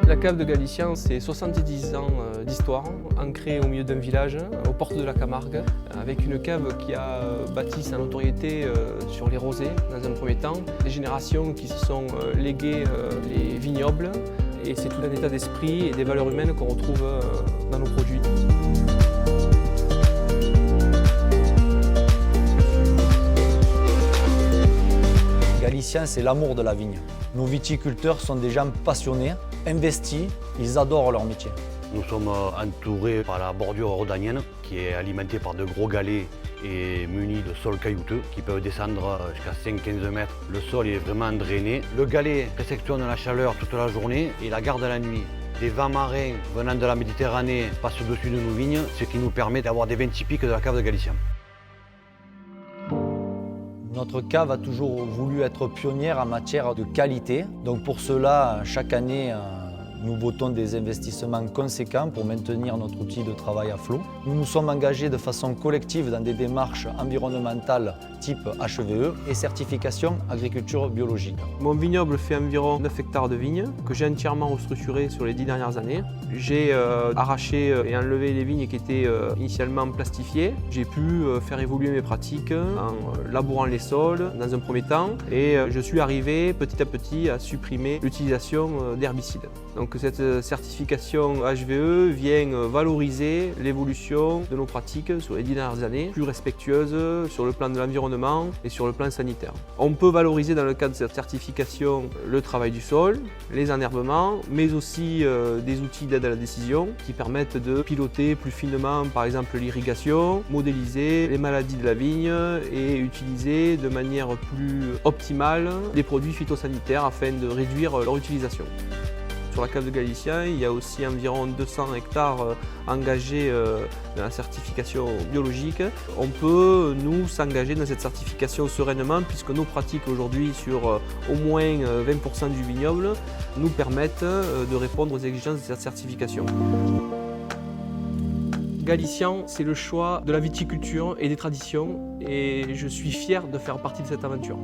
La cave de Galicien, c'est 70 ans d'histoire, ancrée au milieu d'un village, aux portes de la Camargue, avec une cave qui a bâti sa notoriété sur les rosés dans un premier temps, des générations qui se sont léguées les vignobles, et c'est tout un état d'esprit et des valeurs humaines qu'on retrouve dans nos produits. Galicien, c'est l'amour de la vigne. Nos viticulteurs sont des gens passionnés, investis, ils adorent leur métier. Nous sommes entourés par la bordure rhodanienne qui est alimentée par de gros galets et munis de sols caillouteux qui peuvent descendre jusqu'à 5-15 mètres. Le sol est vraiment drainé. Le galet réceptionne la chaleur toute la journée et la garde la nuit. Des vents marins venant de la Méditerranée passent au-dessus de nos vignes, ce qui nous permet d'avoir des vins typiques de la cave de Galicien. Notre cave a toujours voulu être pionnière en matière de qualité. Donc pour cela, chaque année, nous votons des investissements conséquents pour maintenir notre outil de travail à flot. Nous nous sommes engagés de façon collective dans des démarches environnementales type HVE et certification agriculture biologique. Mon vignoble fait environ 9 hectares de vignes que j'ai entièrement restructuré sur les 10 dernières années. J'ai arraché et enlevé les vignes qui étaient initialement plastifiées. J'ai pu faire évoluer mes pratiques en labourant les sols dans un premier temps et je suis arrivé petit à petit à supprimer l'utilisation d'herbicides. Donc cette certification HVE vient valoriser l'évolution de nos pratiques sur les 10 dernières années, plus respectueuses sur le plan de l'environnement et sur le plan sanitaire. On peut valoriser dans le cadre de cette certification le travail du sol, les enherbements, mais aussi des outils d'aide à la décision qui permettent de piloter plus finement par exemple l'irrigation, modéliser les maladies de la vigne et utiliser de manière plus optimale les produits phytosanitaires afin de réduire leur utilisation. Sur la cave de Galicien, il y a aussi environ 200 hectares engagés dans la certification biologique. On peut, nous, s'engager dans cette certification sereinement puisque nos pratiques aujourd'hui sur au moins 20% du vignoble nous permettent de répondre aux exigences de cette certification. Galicien, c'est le choix de la viticulture et des traditions et je suis fier de faire partie de cette aventure.